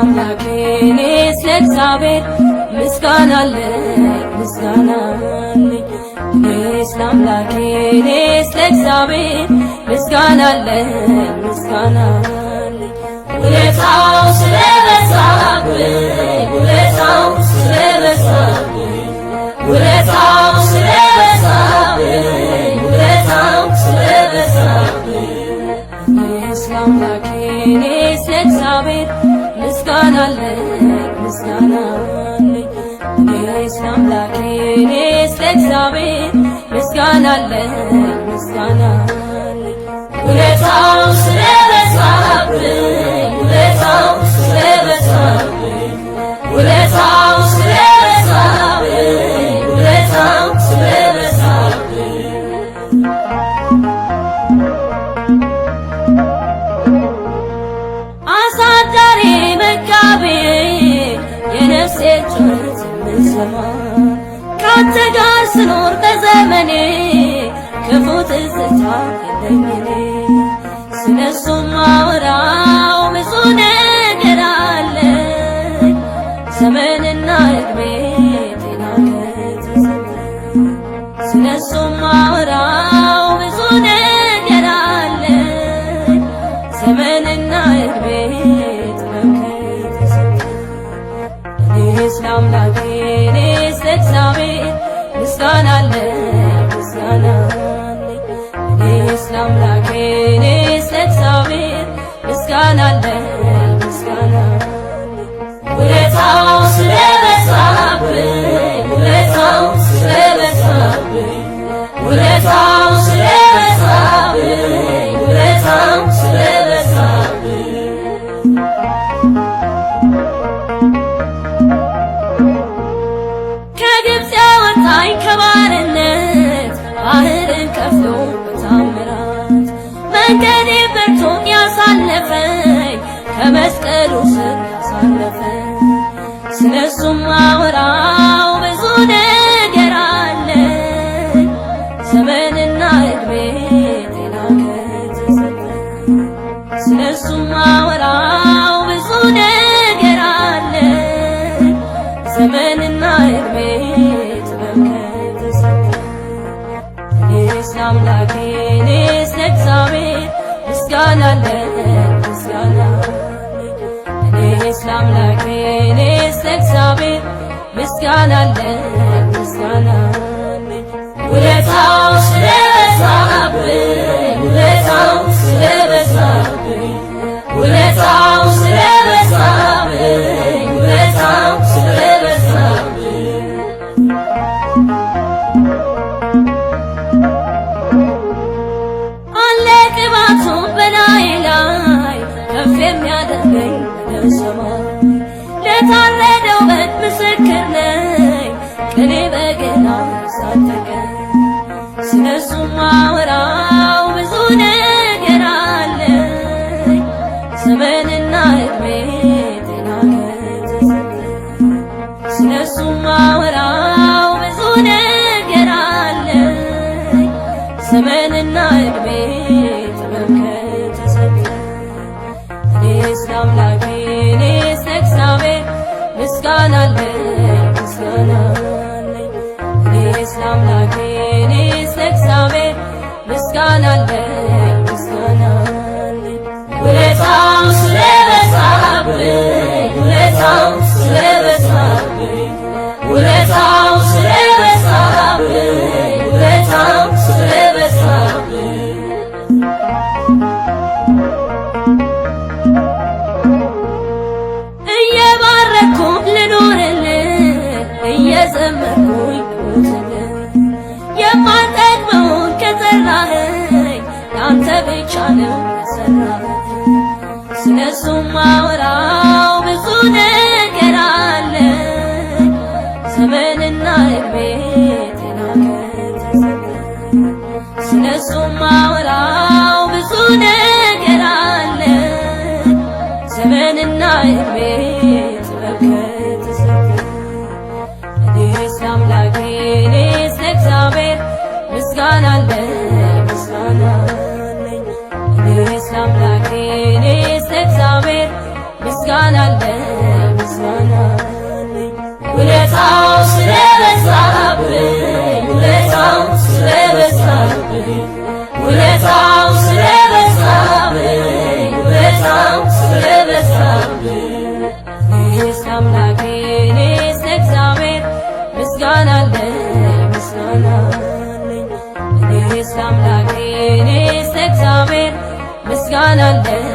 ለአምላኬ እኔስ ለእግዚአብሔር ምስጋና አለኝ ምስጋና አለኝ። እኔስ ለአምላኬ እኔስ ለእግዚአብሔር ምስጋና አለኝ ምስጋና አለኝ። ውለታው ስለበዛብኝ ውለታው ስለበዛብኝ ውለታው ስለበዛብኝ ውለታው ስለበዛብኝ እኔስ ለአምላኬ እኔስ ለእግዚአብሔር ምስጋና አለኝ ምስጋና አለኝ። እኔስ ለአምላኬ እኔስ ለእግዚአብሔር ምስጋና አለኝ ምስጋና አለኝ። ውለታው ስለበዛብኝ ውለታው ስለበዛብኝ ውለታው ስለበዛብኝ ውለታው ስለበዛብኝ አሳዳሪ መጋቢ የነፍሴ ጩኸት የምሰማ ካንተ ጋር ስኖር በዘመኔ ክፉ ትዝታ የለኝ እኔ ስለሱ ማወራው ብዙ ነገር አለኝ ዘመንና ዕድሜ ጤና ከተሰጠኝ ስለሱ ማወራው ብዙ ነገር አለኝ ዘመንና ዕድሜ ጥበብ ከተሰጠኝ እኔስ ለአምላኬ እኔስ ለእግዚአብሔር ምስጋና አለኝ ምስጋና አለኝ። እኔስ ለአምላኬ እኔስ ለእግዚአብሔር ምስጋና አለኝ ምስጋና አለኝ። ውለታው ስለበዛብኝ ውለታው ስለበዛብኝ ውለታው ስለበዛብኝ ውለታው ስለበዛብኝ ከግብፅ ያወጣኝ ከባርነት ባህርን ከፍሎ በታምራት መንገዴ በርቶኝ ያሳለፈኝ ከመስቀሉ ስር ያሳለፈኝ ስለሱም ማወራው ብዙ ነገር አለኝ ዘመንና ዕድሜ ጤና ከተሰጠኝ ስለሱም ማወራው ብዙ ነገር አለኝ ዘመንና ዕድሜ ጥበብ ከተሰጠኝ እኔስ ለአምላኬ እኔስ ለእግዚአብሔር ምስጋና አለኝ ምስጋና አለኝ። እኔስ ለአምላኬ እኔስ ለእግዚአብሔር ምስጋና አለኝ ምስጋና አለኝ። ውለታው ስለበዛብኝ ውለታው ስለበዛብኝ ውለታው ስለበዛብኝ ውለታው ስለበዛብኝ አለ ቅባቱ በላዬ ላይ ከፍ የሚያደርገኝ ወደ ሰማይ ለታረደው በግ ምስክር ነኝ ቅኔ በገና ሳተቀኝ ስለሱም ማወራው ብዙ ነገር አለኝ ዘመንና ዕድሜ ጤና ከተሰጠኝ ስለሱም ማወራው ብዙ ነገር አለኝ ዘመንና ዕድሜ ጥበብ ከተሰጠኝ እኔስ ለአምላኬ እኔስ ለእግዚአብሔር ምስጋና አለኝ ምስጋና አለኝ። እኔስ ለአምላኬ እኔስ ለእግዚአብሔር ምስጋና አለኝ ምስጋና አለኝ። ውለታው ስለበዛብኝ ውለታው ስለበዛብኝ ውለታው ስለበዛብኝ ውለታው ስለበዛብኝ እየባረኩህ ልኖርልህ እየዘመርኩኝ ልሞትልህ የማልጠግበውን ከጠራኸኝ ለአንተ ብቻ ነው የሠራሁት ስለሱም ማወራው ብዙ ነገር አለኝ ዘመንና ዕድሜ ጤና ከተሰጠኝ ስለሱም ማወራው ብዙ ነገር አለኝ ዘመንና ዕድሜ ጥበብ ከተሰጠኝ እኔስ ለአምላኬ እኔስ ለእግዚአብሔር ምስጋና አለኝ ምስጋና አለኝ። እኔስ ለአምላኬ እኔስ ለእግዚአብሔር ምስጋና አለኝ ለእግዚአብሔር ምስጋና አለኝ